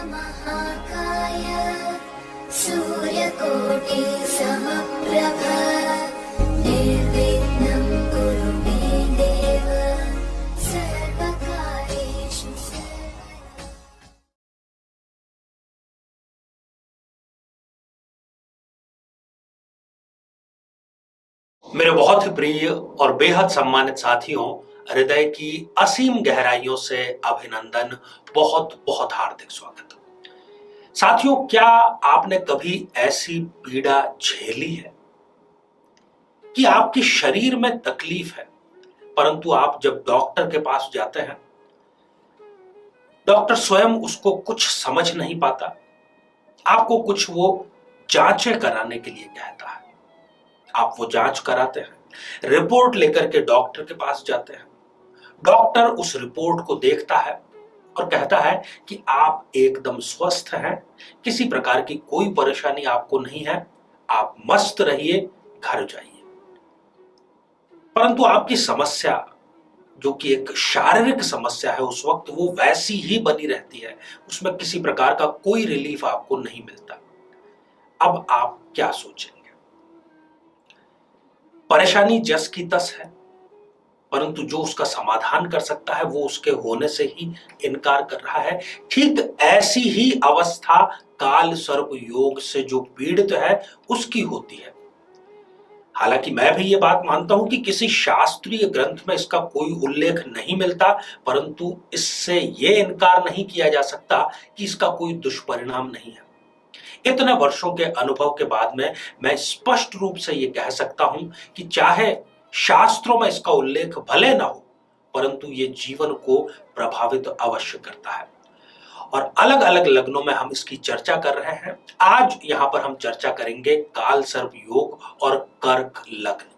महाकाय सूर्यकोटि समप्रभ निर्विघ्नं कुरु मे देव सर्वकार्येषु सर्वदा। मेरे बहुत ही प्रिय और बेहद सम्मानित साथियों, हृदय की असीम गहराइयों से अभिनंदन, बहुत बहुत हार्दिक स्वागत। साथियों, क्या आपने कभी ऐसी पीड़ा झेली है कि आपके शरीर में तकलीफ है, परंतु आप जब डॉक्टर के पास जाते हैं, डॉक्टर स्वयं उसको कुछ समझ नहीं पाता, आपको कुछ वो जांचें कराने के लिए कहता है। आप वो जांच कराते हैं, रिपोर्ट लेकर के डॉक्टर के पास जाते हैं। डॉक्टर उस रिपोर्ट को देखता है और कहता है कि आप एकदम स्वस्थ हैं, किसी प्रकार की कोई परेशानी आपको नहीं है, आप मस्त रहिए, घर जाइए। परंतु आपकी समस्या, जो कि एक शारीरिक समस्या है, उस वक्त वो वैसी ही बनी रहती है, उसमें किसी प्रकार का कोई रिलीफ आपको नहीं मिलता। अब आप क्या सोचेंगे? परेशानी जस की तस है, परंतु जो उसका समाधान कर सकता है वो उसके होने से ही इनकार कर रहा है। ठीक ऐसी ही अवस्था काल सर्प योग से जो पीड़ित है उसकी होती है। हालांकि मैं भी ये बात मानता हूं कि किसी शास्त्रीय ग्रंथ में इसका कोई उल्लेख नहीं मिलता, परंतु इससे ये इनकार नहीं किया जा सकता कि इसका कोई दुष्परिणाम नहीं है। इतने वर्षों के अनुभव के बाद में मैं स्पष्ट रूप से ये कह सकता हूं कि चाहे शास्त्रों में इसका उल्लेख भले ना हो, परंतु ये जीवन को प्रभावित अवश्य करता है। और अलग अलग लग्नों में हम इसकी चर्चा कर रहे हैं। आज यहां पर हम चर्चा करेंगे काल सर्प योग और कर्क लग्न।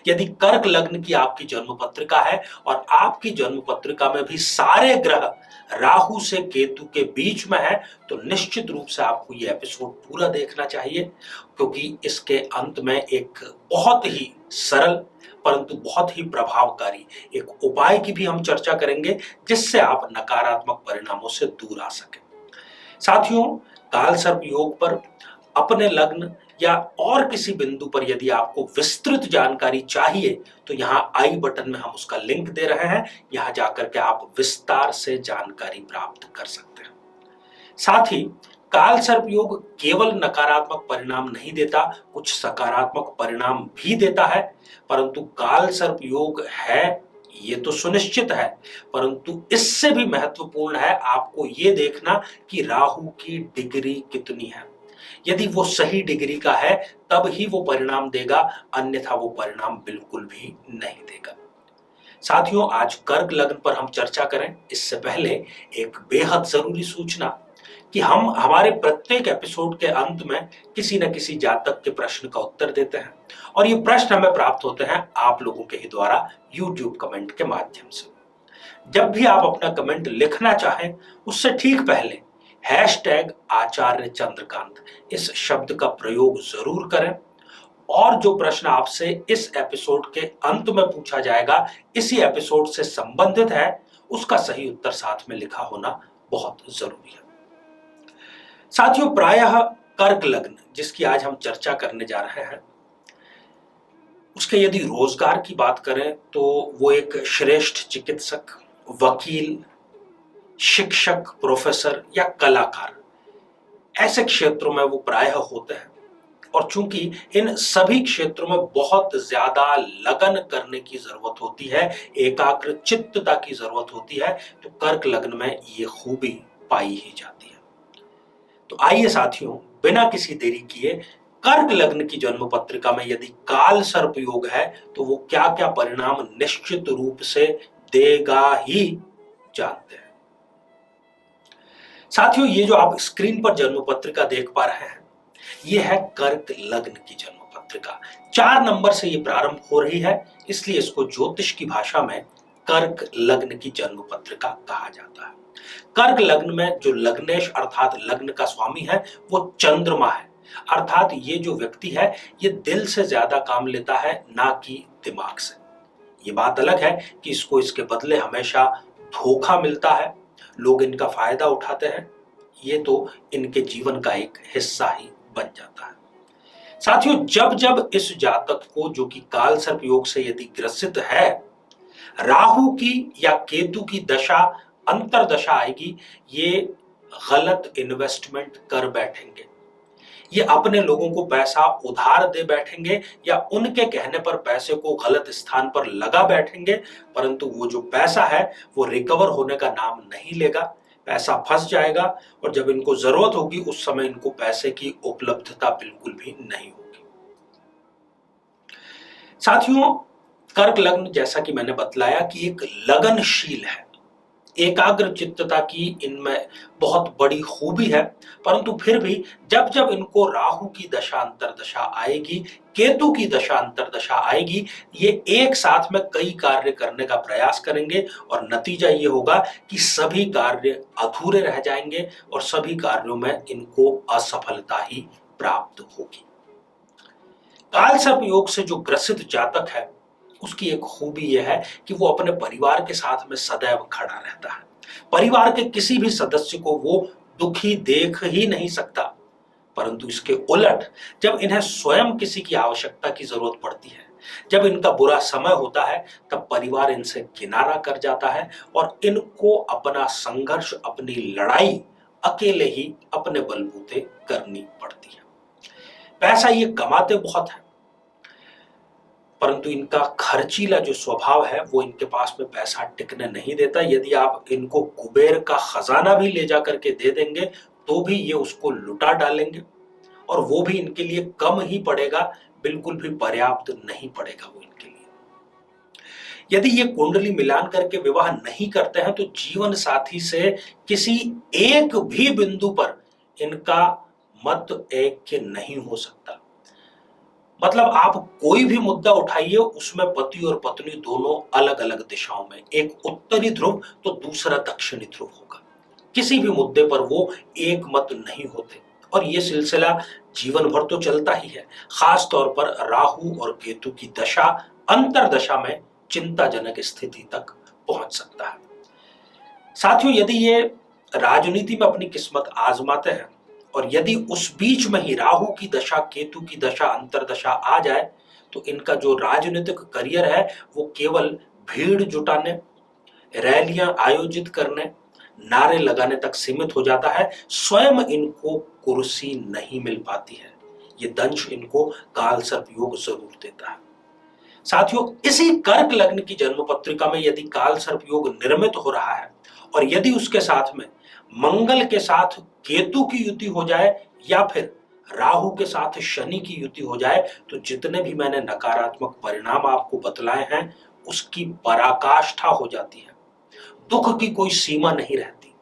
यदि कर्क लग्न की आपकी जन्म पत्रिका है और आपकी जन्म पत्रिका में भी सारे ग्रह राहु से केतु के बीच में है, तो निश्चित रूप से आपको यह एपिसोड पूरा देखना चाहिए, क्योंकि इसके अंत में एक बहुत ही सरल परंतु बहुत ही प्रभावकारी एक उपाय की भी हम चर्चा करेंगे, जिससे आप नकारात्मक परिणामों से दूर आ सकें। साथियों, काल सर्प योग पर अपने लग्न या और किसी बिंदु पर यदि आपको विस्तृत जानकारी चाहिए, तो यहां आई बटन में हम उसका लिंक दे रहे हैं, यहां जाकर के आप विस्तार से जानकारी प्राप्त कर सकते हैं। साथ ही काल सर्प योग केवल नकारात्मक परिणाम नहीं देता, कुछ सकारात्मक परिणाम भी देता है। परंतु काल सर्प योग है ये तो सुनिश्चित है, परंतु इससे भी महत्वपूर्ण है आपको ये देखना कि राहु की डिग्री कितनी है। यदि वो सही डिग्री का है तब ही वो परिणाम देगा, अन्यथा वो परिणाम बिल्कुल भी नहीं देगा। साथियों, आज कर्क लग्न पर हम चर्चा करें इससे पहले एक बेहद जरूरी सूचना कि हम हमारे प्रत्येक एपिसोड के अंत में किसी न किसी जातक के प्रश्न का उत्तर देते हैं, और ये प्रश्न हमें प्राप्त होते हैं आप लोगों के ही द्वारा YouTube कमेंट के माध्यम से। जब भी आप अपना कमेंट लिखना चाहें, उससे ठीक पहले #आचार्य चंद्रकांत इस शब्द का प्रयोग जरूर करें, और जो प्रश्न आपसे इस एपिसोड के अंत में पूछा जाएगा, इसी एपिसोड से संबंधित है, उसका सही उत्तर साथ में लिखा होना बहुत जरूरी है। साथियों, प्रायः कर्क लग्न जिसकी आज हम चर्चा करने जा रहे हैं, उसके यदि रोजगार की बात करें तो वो एक श्रेष्ठ चिकित्सक, वकील, शिक्षक, प्रोफेसर या कलाकार, ऐसे क्षेत्रों में वो प्रायः होते हैं। और चूंकि इन सभी क्षेत्रों में बहुत ज्यादा लगन करने की जरूरत होती है, एकाग्र चित्तता की जरूरत होती है, तो कर्क लग्न में ये खूबी पाई ही जाती है। तो आइए साथियों, बिना किसी देरी किए कर्क लग्न की जन्म पत्रिका में यदि काल सर्प योग है तो वो क्या क्या परिणाम निश्चित रूप से देगा ही जानते हैं। साथियों, ये जो आप स्क्रीन पर जन्म पत्रिका देख पा रहे हैं, ये है कर्क लग्न की जन्म पत्रिका। 4 नंबर से ये प्रारंभ हो रही है, इसलिए इसको ज्योतिष की भाषा में कर्क लग्न की जन्म पत्रिका कहा जाता है। कर्क लग्न में जो लग्नेश अर्थात लग्न का स्वामी है वो चंद्रमा है, अर्थात ये जो व्यक्ति है ये दिल से ज्यादा काम लेता है, ना कि दिमाग से। ये बात अलग है कि इसको इसके बदले हमेशा धोखा मिलता है, लोग इनका फायदा उठाते हैं, ये तो इनके जीवन का एक हिस्सा ही बन जाता है। साथियों, जब जब इस जातक को, जो कि काल सर्प योग से यदि ग्रसित है, राहु की या केतु की दशा, अंतरदशा आएगी, ये गलत इन्वेस्टमेंट कर बैठेंगे। ये अपने लोगों को पैसा उधार दे बैठेंगे या उनके कहने पर पैसे को गलत स्थान पर लगा बैठेंगे, परंतु वो जो पैसा है वो रिकवर होने का नाम नहीं लेगा। पैसा फंस जाएगा और जब इनको जरूरत होगी उस समय इनको पैसे की उपलब्धता बिल्कुल भी नहीं होगी। साथियों, कर्क लग्न, जैसा कि मैंने बतलाया, कि एक लगनशील है, एकाग्र चित्तता की इनमें बहुत बड़ी खूबी है, परंतु फिर भी जब जब इनको राहु की दशा अंतरदशा आएगी, केतु की दशा अंतरदशा आएगी, ये एक साथ में कई कार्य करने का प्रयास करेंगे और नतीजा ये होगा कि सभी कार्य अधूरे रह जाएंगे और सभी कार्यों में इनको असफलता ही प्राप्त होगी। काल सर्प योग से जो ग्रसित जातक है, उसकी एक खूबी यह है कि वो अपने परिवार के साथ में सदैव खड़ा रहता है। परिवार के किसी भी सदस्य को वो दुखी देख ही नहीं सकता, परंतु इसके उलट जब इन्हें स्वयं किसी की आवश्यकता की जरूरत पड़ती है, जब इनका बुरा समय होता है, तब परिवार इनसे किनारा कर जाता है और इनको अपना संघर्ष, अपनी लड़ाई अकेले ही अपने बलबूते करनी पड़ती है। पैसा ये कमाते बहुत है, परंतु इनका खर्चीला जो स्वभाव है वो इनके पास में पैसा टिकने नहीं देता। यदि आप इनको कुबेर का खजाना भी ले जा करके दे देंगे तो भी ये उसको लुटा डालेंगे और वो भी इनके लिए कम ही पड़ेगा, बिल्कुल भी पर्याप्त नहीं पड़ेगा वो इनके लिए। यदि ये कुंडली मिलान करके विवाह नहीं करते हैं तो जीवन साथी से किसी एक भी बिंदु पर इनका मत ऐक्य नहीं हो सकता। मतलब आप कोई भी मुद्दा उठाइए, उसमें पति और पत्नी दोनों अलग अलग दिशाओं में, एक उत्तरी ध्रुव तो दूसरा दक्षिणी ध्रुव होगा। किसी भी मुद्दे पर वो एक मत नहीं होते और ये सिलसिला जीवन भर तो चलता ही है। खास तौर पर राहु और केतु की दशा अंतरदशा में चिंताजनक स्थिति तक पहुंच सकता है। साथियों, यदि ये राजनीति में अपनी किस्मत आजमाते हैं और यदि उस बीच में ही राहु की दशा, केतु की दशा अंतरदशा आ जाए, तो इनका जो राजनीतिक करियर है वो केवल भीड़ जुटाने, रैलियां आयोजित करने, नारे लगाने तक सीमित हो जाता है। स्वयं इनको कुर्सी नहीं मिल पाती है। ये दंश इनको काल सर्प योग जरूर देता है। साथियों, इसी कर्क लग्न की जन्म पत्रिका में यदि काल सर्प योग निर्मित हो रहा है और यदि उसके साथ में मंगल के साथ केतु की युति हो जाए या फिर राहु के साथ शनि की युति हो जाए, तो जितने भी मैंने नकारात्मक परिणाम आपको बतलाए हैं उसकी पराकाष्ठा हो जाती है। दुख की कोई सीमा नहीं रहती।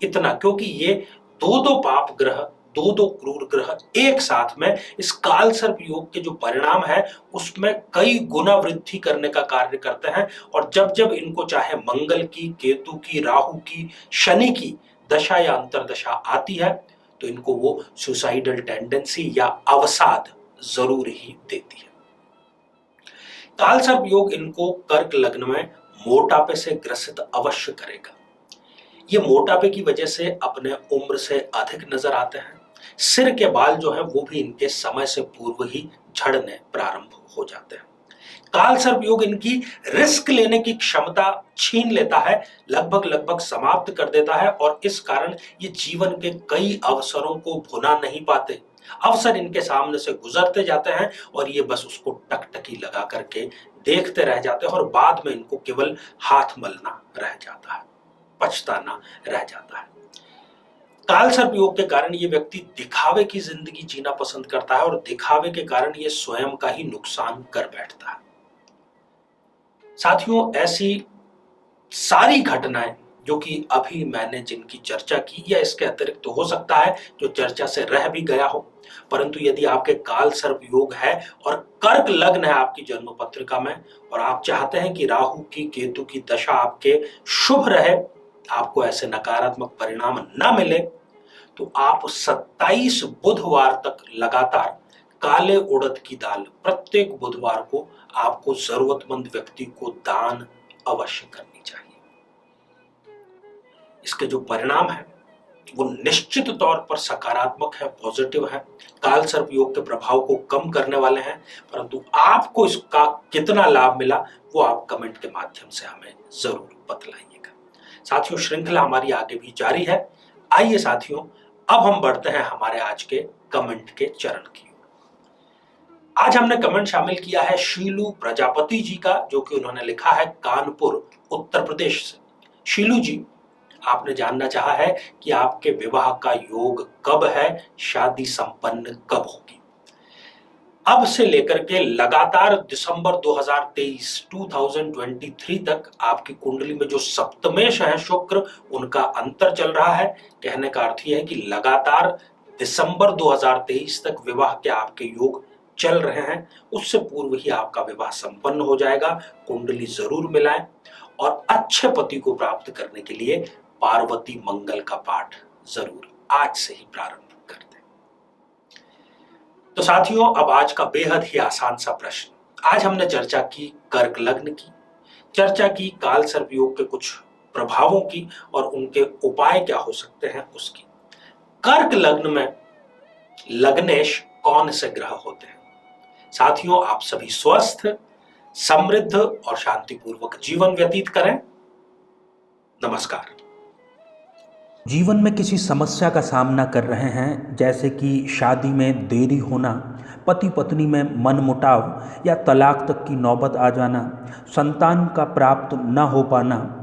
इतना क्योंकि ये दो दो पाप ग्रह, दो दो क्रूर ग्रह एक साथ में इस काल सर्प योग के जो परिणाम है उसमें कई गुना वृद्धि करने का कार्य करते हैं। और जब जब इनको चाहे मंगल की, केतु की, राहु की, शनि की दशा या अंतरदशा आती है तो इनको वो सुसाइडल टेंडेंसी या अवसाद जरूर ही देती है। काल सर्प योग इनको कर्क लग्न में मोटापे से ग्रसित अवश्य करेगा। ये मोटापे की वजह से अपने उम्र से अधिक नजर आते हैं। सिर के बाल जो है वो भी इनके समय से पूर्व ही झड़ने प्रारंभ हो जाते हैं। काल सर्प योग इनकी रिस्क लेने की क्षमता छीन लेता है, लगभग समाप्त कर देता है और इस कारण ये जीवन के कई अवसरों को भुना नहीं पाते। अवसर इनके सामने से गुजरते जाते हैं और ये बस उसको टकटकी लगा करके देखते रह जाते हैं और बाद में इनको केवल हाथ मलना रह जाता है, पछताना रह जाता है। काल सर्प योग के कारण ये व्यक्ति दिखावे की जिंदगी जीना पसंद करता है और दिखावे के कारण ये स्वयं का ही नुकसान कर बैठता है। साथियों, ऐसी सारी घटनाएं जो कि अभी मैंने जिनकी चर्चा की या इसके अतिरिक्त तो हो सकता है जो चर्चा से रह भी गया हो, परंतु यदि आपके काल सर्प योग है और कर्क लग्न है आपकी जन्म पत्रिका में और आप चाहते हैं कि राहु की, केतु की दशा आपके शुभ रहे, आपको ऐसे नकारात्मक परिणाम ना मिले, तो आप 27 बुधवार तक लगातार काले उड़द की दाल प्रत्येक बुधवार को आपको जरूरतमंद व्यक्ति को दान अवश्य करनी चाहिए। इसके जो परिणाम है वो निश्चित तौर पर सकारात्मक है, पॉजिटिव है, काल सर्प योग के प्रभाव को कम करने वाले हैं। परंतु आपको इसका कितना लाभ मिला वो आप कमेंट के माध्यम से हमें जरूर बतलाइएगा। साथियों, श्रृंखला हमारी आगे भी जारी है। आइए साथियों, अब हम बढ़ते हैं हमारे आज के कमेंट के चरण की ओर। आज हमने कमेंट शामिल किया है शीलू प्रजापति जी का, जो कि उन्होंने लिखा है कानपुर उत्तर प्रदेश से। शीलू जी, आपने जानना चाहा है कि आपके विवाह का योग कब है, शादी संपन्न कब होगी। अब से लेकर के लगातार दिसंबर 2023 तक आपकी कुंडली में जो सप्तमेश है शुक्र, उनका अंतर चल रहा है। कहने का अर्थ यह है कि लगातार दिसंबर 2023 तक विवाह के आपके योग चल रहे हैं। उससे पूर्व ही आपका विवाह संपन्न हो जाएगा। कुंडली जरूर मिलाएं और अच्छे पति को प्राप्त करने के लिए पार्वती मंगल का पाठ जरूर आज से ही प्रारंभ कर दें। तो साथियों, अब आज का बेहद ही आसान सा प्रश्न। आज हमने चर्चा की कर्क लग्न की, चर्चा की काल सर्प योग के कुछ प्रभावों की और उनके उपाय क्या हो सकते हैं उसकी। कर्क लग्न में लग्नेश कौन से ग्रह होते हैं? साथियों, आप सभी स्वस्थ, समृद्ध और शांतिपूर्वक जीवन व्यतीत करें। नमस्कार। जीवन में किसी समस्या का सामना कर रहे हैं, जैसे कि शादी में देरी होना, पति पत्नी में मनमुटाव या तलाक तक की नौबत आ जाना, संतान का प्राप्त न हो पाना,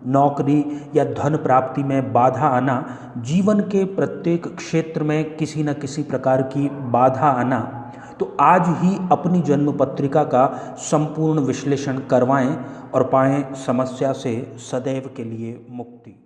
नौकरी या धन प्राप्ति में बाधा आना, जीवन के प्रत्येक क्षेत्र में किसी न किसी प्रकार की बाधा आना, तो आज ही अपनी जन्म पत्रिका का संपूर्ण विश्लेषण करवाएं और पाएं समस्या से सदैव के लिए मुक्ति।